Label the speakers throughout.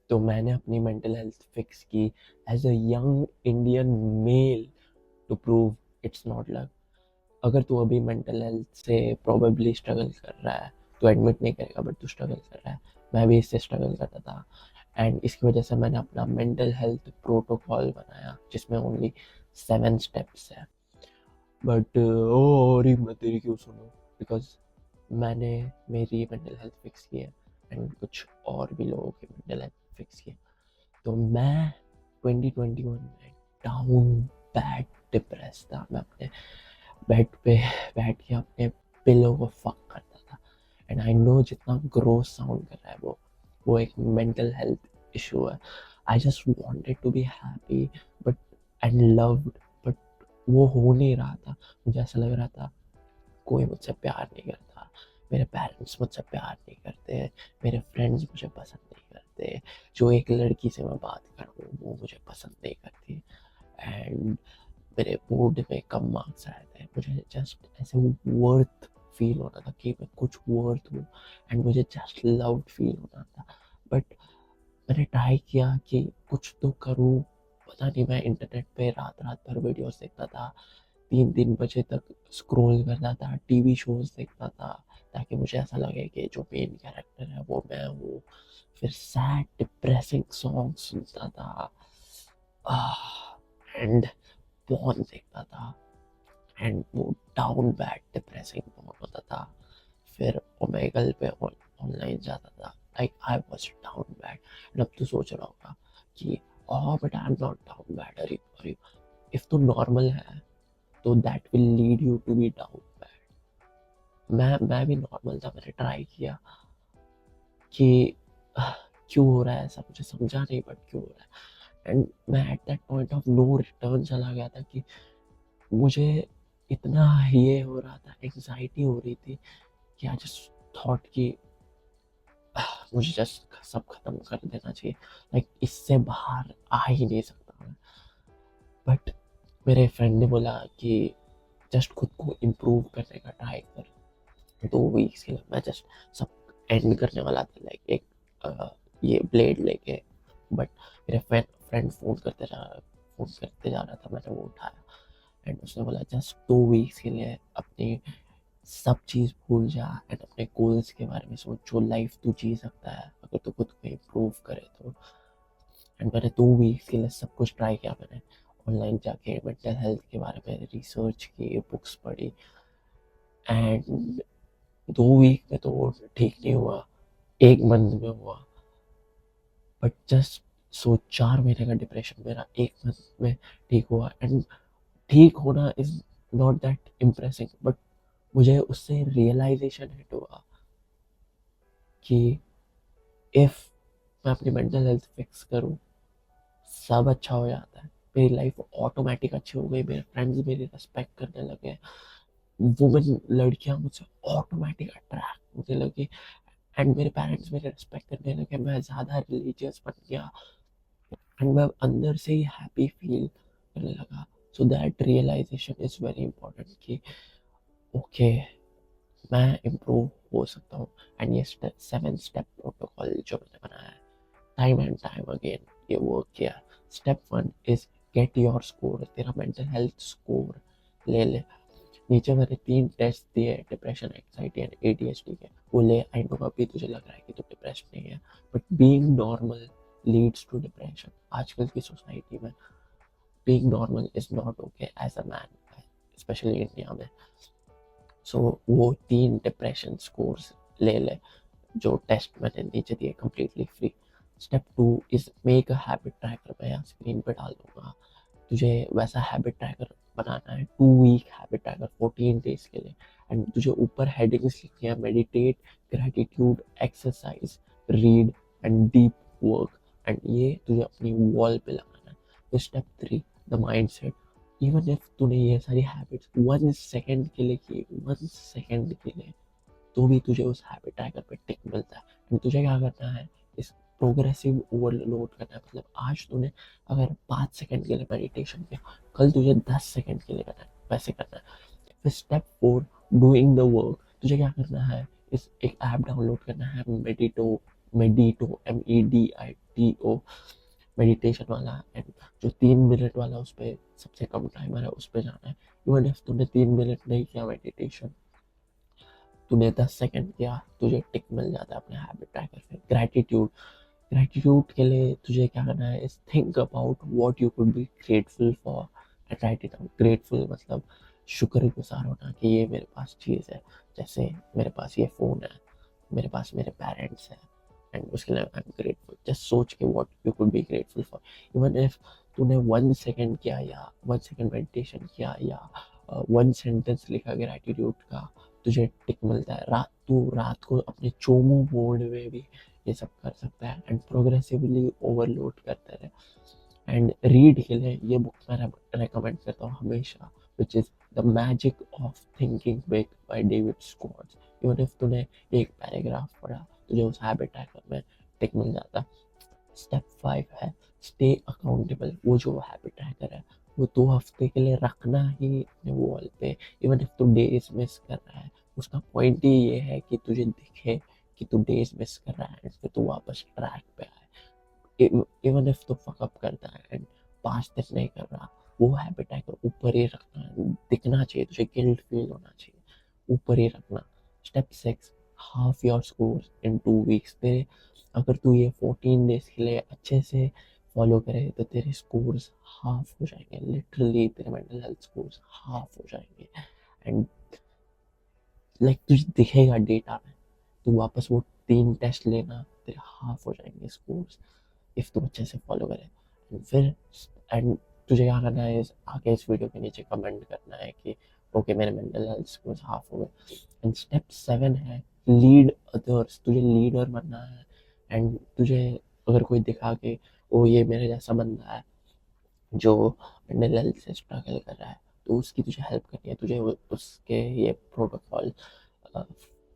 Speaker 1: तो मैंने अपनी मेंटल हेल्थ फिक्स की as a young Indian male to prove it's not luck. अगर तू अभी मेंटल हेल्थ से प्रोबेबली स्ट्रगल कर रहा है, तो एडमिट नहीं करेगा बट तू स्ट्रगल कर रहा है। मैं भी इससे स्ट्रगल करता था एंड इसकी वजह से मैंने अपना मेंटल हेल्थ प्रोटोकॉल बनाया जिसमें ओनली 7 स्टेप्स है। बट और ही मैं तेरी क्यों सुनूं, बिकॉज मैंने मेरी मेंटल हेल्थ फिक्स की है एंड कुछ और भी लोगों की मेंटल हेल्थ फिक्स की है। तो मैं 2021 में डाउन बैड डिप्रेस था। मैं अपने बेड पे बैठ के अपने पिलो को फक करता था। एंड आई नो जितना ग्रोस साउंड कर रहा है वो एक मेंटल हेल्थ इशू है। I just wanted to be happy but and loved, but वो हो नहीं रहा था। मुझे ऐसा लग रहा था कोई मुझसे प्यार नहीं करता, मेरे पेरेंट्स मुझसे प्यार नहीं करते, मेरे फ्रेंड्स मुझे पसंद नहीं करते, जो एक लड़की से मैं बात कर रहा हूँ वो मुझे पसंद नहीं करती, एंड मेरे बोर्ड में कम मार्क्स आए थे। मुझे जस्ट ऐसे वर्थ फील होना था कि मैं कुछ वर्थ हूँ एंड मुझे जस्ट लव्ड फील होना था। बट मैंने ट्राई किया कि कुछ तो करूँ। पता नहीं, मैं इंटरनेट पे रात रात भर वीडियोस देखता था, 3-3 बजे तक स्क्रॉल करता था, टीवी शोज देखता था ताकि मुझे ऐसा लगे कि जो मेन कैरेक्टर है वो मैं हूँ। फिर सैड डिप्रेसिंग सॉन्ग सुनता था एंड पॉर्न देखता था एंड वो डाउन बैड डिप्रेसिंग पॉर्न होता था। फिर ओमेगल पे ऑनलाइन जाता था, like I was down bad. And अब तो सोच रहा होगा कि oh but I am not down bad, अरे इफ तू नॉर्मल है तो that will lead you to be down bad. मैं भी नॉर्मल था, मैंने ट्राई किया कि क्यों हो रहा है ऐसा, मुझे समझा नहीं बट क्यों हो रहा है। एंड मैं at that point of no return चला गया था कि मुझे इतना ये हो रहा था, एंजाइटी हो रही थी कि आई जस्ट थॉट कि मुझे जस्ट सब खत्म कर देना चाहिए, लाइक इससे बाहर आ ही नहीं सकता मैं। बट मेरे फ्रेंड ने बोला कि जस्ट खुद को इम्प्रूव करने का ट्राई कर। 2 वीक्स के लिए मैं जस्ट सब एंड करने वाला था, लाइक एक ये ब्लेड लेके। बट मेरे फ्रेंड फ़ोन करते जा रहा था, मैंने वो उठाया एंड उसने बोला जस्ट 2 वीक्स के लिए अपनी सब चीज़ भूल जा एंड अपने गोल्स के बारे में सोच, जो लाइफ तू जी सकता है अगर तू खुद को इम्प्रूव करे तो। एंड मैंने 2 वीक्स के लिए सब कुछ ट्राई किया। मैंने ऑनलाइन जाके मेंटल हेल्थ के बारे में रिसर्च की, बुक्स पढ़ी एंड 2 वीक में तो वो ठीक नहीं हुआ, 1 मंथ में हुआ। बट जस्ट सोच, 4 महीने का डिप्रेशन मेरा 1 मंथ में ठीक हुआ। एंड ठीक होना is not that impressing, but मुझे उससे रियलाइजेशन हिट हुआ कि इफ मैं अपनी मेंटल हेल्थ फिक्स करूँ सब अच्छा हो जाता है। मेरी लाइफ ऑटोमेटिक अच्छी हो गई, मेरे फ्रेंड्स मेरी रिस्पेक्ट करने लगे, वुमेन लड़कियां मुझसे ऑटोमेटिक अट्रैक्ट होने लगी एंड मेरे पेरेंट्स मेरे रिस्पेक्ट करने लगे, मैं ज़्यादा रिलीजियस बन गया एंड मैं अंदर से ही हैप्पी फील करने लगा। So that realisation is very important कि ओके, मैं इम्प्रूव हो सकता हूँ। एंड ये 7 स्टेप प्रोटोकॉल जो मैंने बनाया है, टाइम एंड टाइम अगेन ये वर्क किया। Step 1 is get your score, तेरा मेंटल हेल्थ स्कोर ले ले। नीचे मैंने 3 टेस्ट दिए, डिप्रेशन, एंग्जाइटी एंड एडीएचडी के, वो ले। आई नो अभी तुझे लग रहा है कि तू डिप्रेशन नहीं है, but being normal leads to depression. आजकल की सोसाइटी में being normal is not okay as a man, specially India में। सो वो 3 डिप्रेशन स्कोर्स ले ले जो टेस्ट मैंने नीचे दिए, completely free. Step 2 is make a habit tracker, मैं यहाँ स्क्रीन पे डाल दूंगा। तुझे वैसा हैबिट ट्रैकर बनाना है, 2 वीक हैबिट ट्रैकर 14 डेज के लिए। एंड तुझे ऊपर हेडिंग्स लिखनी है, meditate, gratitude, exercise, read and deep work. And ये तुझे अपनी वॉल पे लगाना है। फिर step 3, the mind set. Even if तूने ये सारी हैबिट्स 1 सेकेंड के लिए की, 1 सेकेंड के लिए, तो भी तुझे उस हैबिट ट्रैकर पे टिक मिलता है। एंड तुझे क्या करना है, इस प्रोग्रेसिव ओवरलोड करना है। मतलब आज तूने अगर 5 सेकंड के लिए मेडिटेशन किया, कल तुझे 10 सेकंड के लिए करना है, वैसे करना है। फिर स्टेप 4, डूइंग द वर्क। तुझे क्या करना है, इस एक ऐप डाउनलोड करना है, मेडिटो, मेडिटो, MEDITO। MTO मेडिटेशन वाला, एंड जो 3 मिनट वाला उस पर सबसे कम टाइमर है उस पर जाना है। इवन इफ तुमने 3 मिनट नहीं किया मेडिटेशन, तूने 10 सेकंड किया, तुझे टिक मिल जाता है अपने हैबिट ट्रैकर पे। ग्रैटिट्यूड, ग्रैटिट्यूड के लिए तुझे क्या करना है is think about what you could be grateful for and right it down. Grateful मतलब शुक्रगुजार होना कि ये मेरे पास चीज़ है, जैसे मेरे पास ये फ़ोन है, मेरे पास मेरे पेरेंट्स हैं, एंड उसके लिए आई एम ग्रेटफुल। जस्ट सोच के what you could be grateful for. Even if तूने 1 सेकंड किया या 1 सेकंड मेडिटेशन किया या 1 सेंटेंस लिखा ग्रैटिट्यूड का, तुझे टिक मिलता है। रात को अपने चोमू मोड में भी ये सब कर सकता है एंड प्रोग्रेसिवली ओवरलोड करते रहे। एंड रीड के लिए ये बुक मैं रेकमेंड करता हूँ हमेशा, which is the magic of thinking big by David Scotts. Even if तूने एक पैराग्राफ पढ़ा, तुझे उस हैबिट ट्रैकर में टिक मिल जाता। स्टेप 5 है स्टे अकाउंटेबल। वो जो हैबिट ट्रैकर है वो 2 हफ्ते के लिए रखना ही अपने वॉल पे। इवन इफ तू डेज मिस कर रहा है, उसका पॉइंट ही ये है कि तुझे दिखे कि तू डेज मिस कर रहा है, फिर तू वापस ट्रैक पे आए। इवन इफ तू फकअप करता है एंड 5 दिन नहीं कर रहा, वो हैबिट ट्रैकर ऊपर ही रखना है, दिखना चाहिए, तुझे गिल्ट फील होना चाहिए, ऊपर ही रखना। Step 6 half your score in 2 weeks. तेरे अगर तू ये 14 डेज के लिए अच्छे से फॉलो करे तो तेरे स्कोर्स हाफ हो जाएंगे, लिटरली तेरे मेंटल हेल्थ स्कोर्स हाफ हो जाएंगे। एंड लाइक तुझे दिखेगा डेटा में, तू वापस वो 3 टेस्ट लेना, तेरे हाफ हो जाएंगे स्कोर्स इफ तू अच्छे से फॉलो करे। एंड फिर एंड तुझे क्या करना है आगे इस वीडियो के नीचे कमेंट करना है कि ओके मेरे मेंटल हेल्थ स्कोर्स हाफ हो गए। एंड स्टेप 7 है लीड अदर्स। तुझे लीडर बनना है एंड तुझे अगर कोई दिखा के ओ ये मेरे जैसा बंदा है जो मेंटल हेल्थ से स्ट्रगल कर रहा है, तो उसकी तुझे हेल्प करनी है, तुझे उसके ये प्रोटोकॉल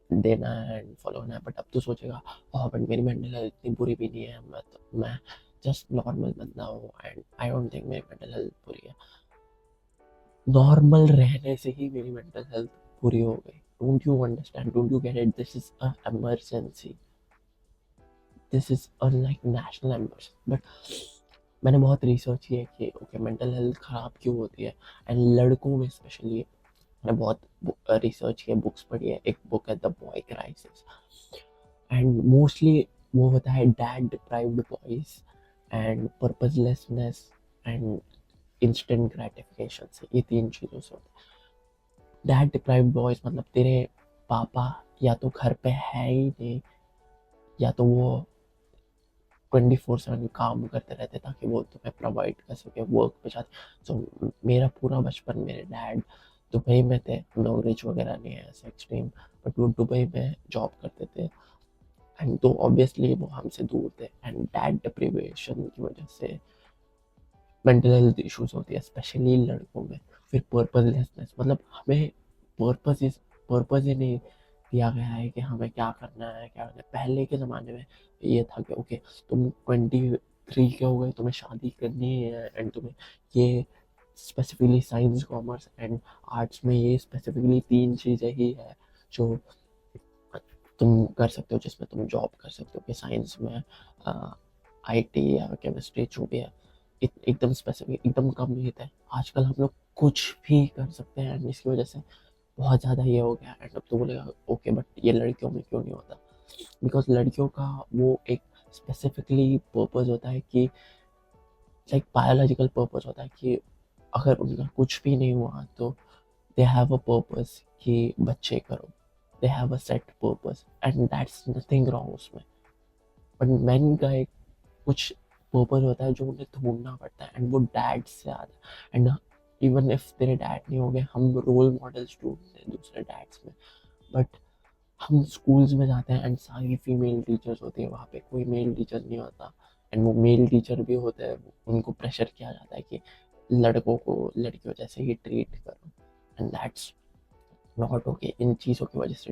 Speaker 1: देना है एंड फॉलो करना है। बट अब तो सोचेगा ओह बट मेरी मेंटल हेल्थ इतनी बुरी भी नहीं है, मैं जस्ट नॉर्मल बंदा हूँ एंड आई डोंट थिंक मेरी मेंटल हेल्थ बुरी है। नॉर्मल रहने से ही मेरी मेंटल हेल्थ बुरी हो गई। Don't you understand, don't you get it, this is a emergency, this is a like national emergency. But मैंने बहुत रिसर्च की है कि ओके मेंटल हेल्थ ख़राब क्यों होती है, एंड लड़कों में स्पेशली मैंने बहुत रिसर्च की है, बुक्स पढ़ी है। एक बुक है the boy crisis, and mostly वो होता है dad deprived boys and purposelessness and instant gratification से, ये 3 चीज़ों से होता है। डैड डिप्राइव्ड बॉयज मतलब तेरे पापा या तो घर पे है ही नहीं, या तो वो 24/7 काम करते रहते ताकि वो तुम्हें प्रोवाइड कर सके, वर्क पे जाते। सो मेरा पूरा बचपन मेरे डैड दुबई में थे, नॉलेज वगैरह नहीं है ऐसे एक्सट्रीम, बट वो दुबई में जॉब करते थे एंड तो ऑब्वियसली वो हमसे दूर थे। एंड डैड डिप्रिवेशन की वजह से मेंटल हेल्थ इश्यूज होती है स्पेशली लड़कों में। फिर पर्पसलेसनेस मतलब हमें पर्पस ही नहीं दिया गया है कि हमें क्या करना है, क्या करना है। पहले के ज़माने में ये था कि ओके तुम 23 के हो गए, तुम्हें शादी करनी है एंड तुम्हें ये specifically science commerce and arts में ये स्पेसिफिकली 3 चीज़ें ही है जो तुम कर सकते हो, जिसमें तुम जॉब कर सकते हो। कि साइंस में आईटी या केमिस्ट्री जो भी है, एकदम स्पेसिफिक, एकदम कम ही थे। आजकल हम लोग कुछ भी कर सकते हैं एंड इसकी वजह से बहुत ज़्यादा ये हो गया। एंड अब तो बोलेगा ओके बट ये लड़कियों में क्यों नहीं होता, बिकॉज लड़कियों का वो एक स्पेसिफिकली पर्पस होता है कि लाइक बायोलॉजिकल पर्पस होता है कि अगर उनका कुछ भी नहीं हुआ तो दे हैव अ पर्पस कि बच्चे करो, they have a set purpose and that's nothing wrong उसमें। बट मैन का एक कुछ पर्पस होता है जो उन्हें ढूंढना पड़ता है एंड वो डैड से आता है। एंड इवन इफ तेरे डैड नहीं हो गए, हम रोल मॉडल्स ढूंढते हैं दूसरे डैड्स में। बट हम स्कूल्स में जाते हैं एंड सारी फीमेल टीचर्स होती है, वहाँ पे कोई मेल टीचर नहीं होता। एंड वो मेल टीचर भी होते हैं, उनको प्रेशर किया जाता है कि लड़कों को लड़कियों जैसे ही ट्रीट करो एंड दैट्स नॉट ओके। इन चीज़ों की वजह से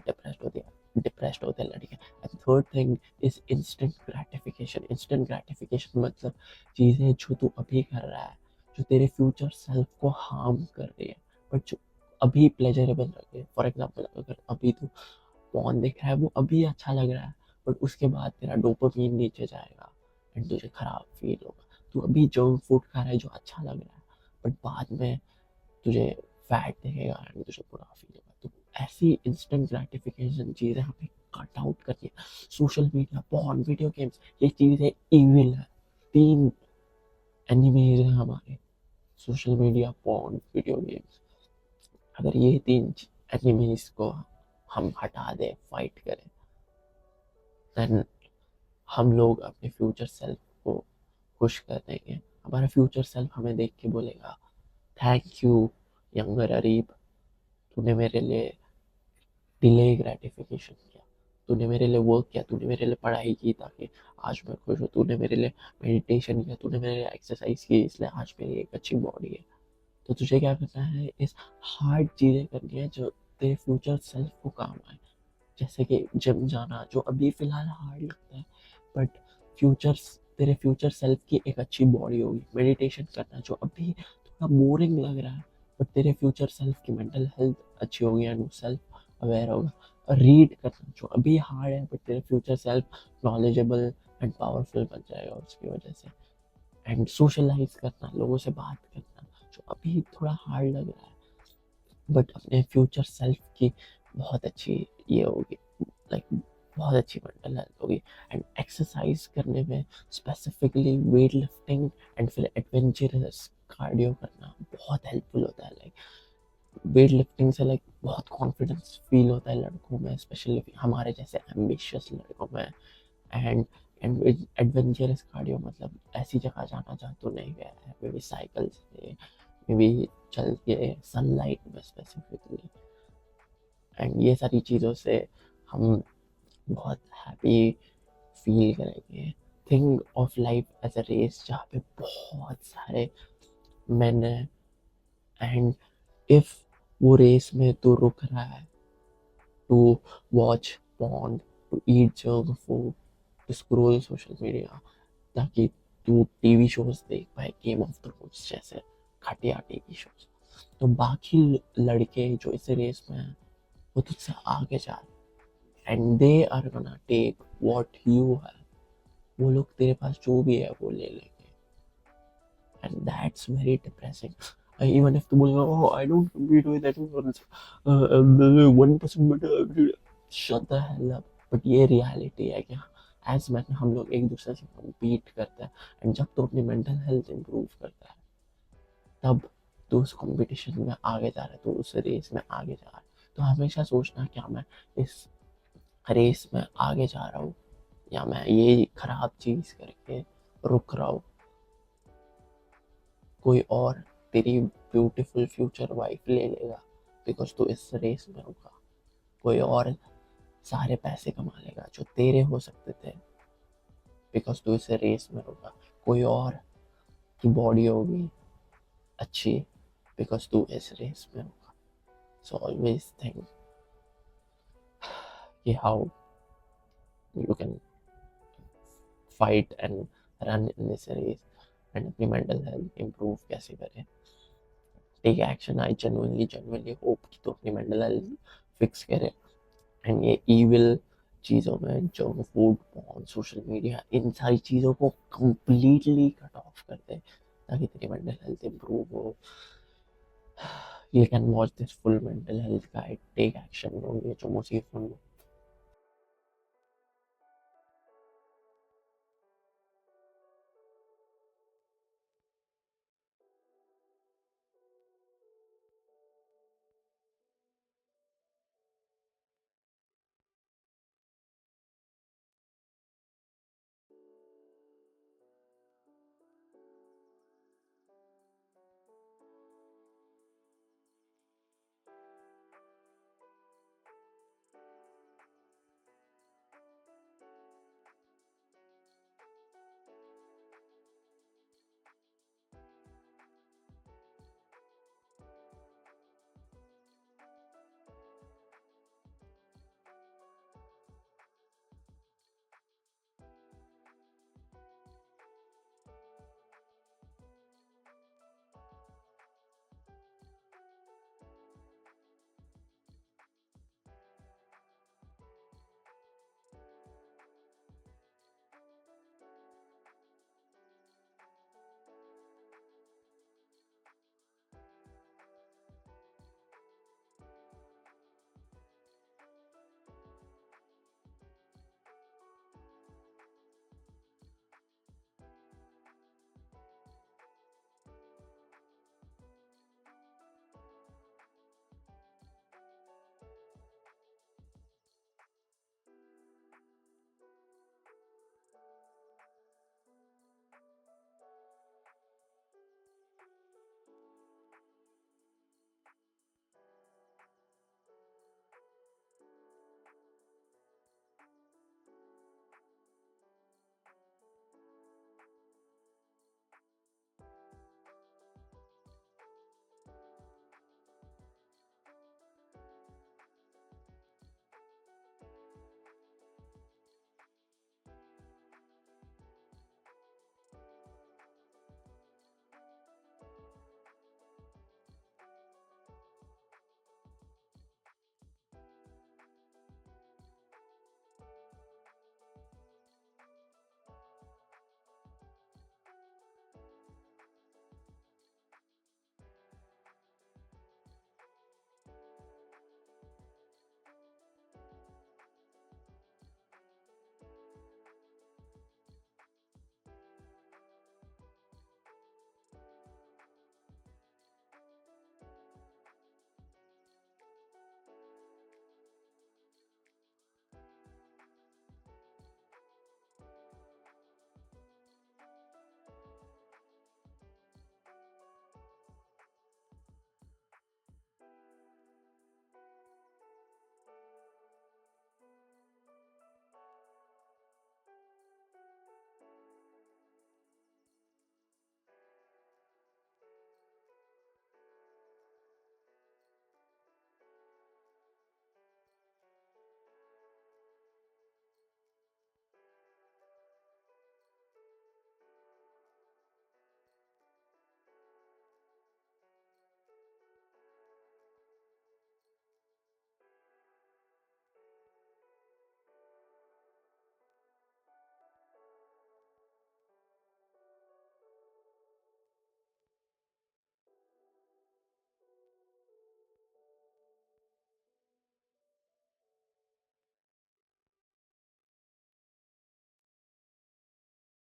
Speaker 1: डिप्रेस्ड होते हैं लड़के। And third thing is instant gratification. Instant gratification मतलब चीज़ें जो तू अभी कर रहा है जो तेरे फ्यूचर सेल्फ को हार्म कर रही है, बट जो अभी प्लेजरेबल लगे। फॉर एग्जाम्पल अगर अभी तू पॉन देख रहा है वो अभी अच्छा लग रहा है, बट उसके बाद तेरा डोपामीन नीचे जाएगा, एंड तुझे खराब फील होगा। तू अभी जंक फूड खा रहा है जो अच्छा लग रहा है, बट बाद में तुझे फैट दिखेगा एंड तुझे बुरा फील होगा। तो ऐसी इंस्टेंट ग्रेटिफिकेशन चीज़ें हमें कट आउट करनी है। Social media, porn, video games, ये चीज़ें इविल है। 3 एनिमीज हैं हमारे, social media, porn, video games. अगर ये 3 एनिमीज को हम हटा दें, फाइट करें, देन हम लोग अपने फ्यूचर सेल्फ को खुश कर देंगे। हमारा फ्यूचर सेल्फ हमें देख के बोलेगा, थैंक यू यंगर अरीब, तूने मेरे लिए डिले ग्रेटिफिकेशन किया, तूने मेरे लिए वर्क किया, तूने मेरे लिए पढ़ाई की ताकि आज मैं खुश हूँ, तूने मेरे लिए मेडिटेशन किया, तूने मेरे लिए एक्सरसाइज की, इसलिए आज मेरी एक अच्छी बॉडी है। तो तुझे क्या करना है, इस हार्ड चीज़ें करनी है जो तेरे फ्यूचर सेल्फ को काम आए। जैसे कि जिम जाना, जो अभी फ़िलहाल हार्ड लगता है, बट फ्यूचर तेरे फ्यूचर सेल्फ की एक अच्छी बॉडी होगी। मेडिटेशन करना जो अभी थोड़ा बोरिंग लग रहा है, बट तेरे फ्यूचर सेल्फ की मेंटल हेल्थ अच्छी होगी एंड सेल्फ अवेयर होगा। और रीड करना जो अभी हार्ड है, बट तेरे future self knowledgeable and powerful बन जाएगा उसकी वजह से। एंड सोशलाइज करना, लोगों से बात करना, जो अभी थोड़ा हार्ड लग रहा है, बट अपने फ्यूचर सेल्फ की बहुत अच्छी ये होगी, लाइक बहुत अच्छी मेंटल हेल्थ होगी। एंड एक्सरसाइज करने में स्पेसिफिकली वेट लिफ्टिंग एंड फिर एडवेंचरस कार्डियो करना बहुत हेल्पफुल होता है। लाइक वेट लिफ्टिंग से लाइक बहुत कॉन्फिडेंस फील होता है लड़कों में, स्पेशली हमारे जैसे एम्बिशियस लड़कों में। एंड एंड एडवेंचरस कार्डियो मतलब ऐसी जगह जाना जहाँ तो नहीं गया है, मे बी साइकिल से, मे बी चल के, सनलाइट में स्पेसिफिकली। एंड ये सारी चीज़ों से हम बहुत हैप्पी फील करेंगे। Think of life as a race जहाँ पे बहुत सारे मैन हैं, एंड इफ वो रेस में तो रुक रहा है to watch porn, to eat junk food, to scroll social media, ताकि तू टीवी शोज देख पाए, गेम ऑफ थ्रोन्स जैसे घटिया टीवी शोज, तो बाकी लड़के जो इस रेस में हैं वो तुझसे आगे जा रहे हैं and they are gonna take what you have. वो लोग तेरे पास जो भी है वो ले लेंगे and that's very depressing. Even if तू बोलेगा, oh I don't compete with anyone, 1% better every day, shut the hell up. But ये रियलिटी है कि एज मैन हम लोग एक दूसरे से कम्पीट करते हैं, एंड जब तो अपनी मेंटल हेल्थ इंप्रूव करता है तब तो उस कंपटीशन में आगे जा रहा है, तो उस रेस में आगे जा रहा है। तो हमेशा सोचना, क्या मैं इस रेस में आगे जा रहा हूँ या मैं ये खराब चीज करके रुक रहा हूँ। कोई और तेरी ब्यूटीफुल फ्यूचर वाइफ ले लेगा बिकॉज तू इस रेस में रुका। कोई और सारे पैसे कमा लेगा जो तेरे हो सकते थे बिकॉज तू इस रेस में रुका। कोई और की बॉडी होगी अच्छी बिकॉज तू इस रेस में रुका। सो ऑलवेज थिंक कि how you can fight and run in this race and अपनी मेंटल हेल्थ इम्प्रूव कैसे करें। Take action. I genuinely hope कि तू अपनी मेंटल हेल्थ फिक्स करे एंड ये इविल चीज़ों में, junk food, porn, social media, इन सारी चीज़ों को कंप्लीटली कट ऑफ कर दे ताकि तेरी मेंटल हेल्थ इम्प्रूव हो। You can watch this full mental health guide, take action, ये जो मुसीबत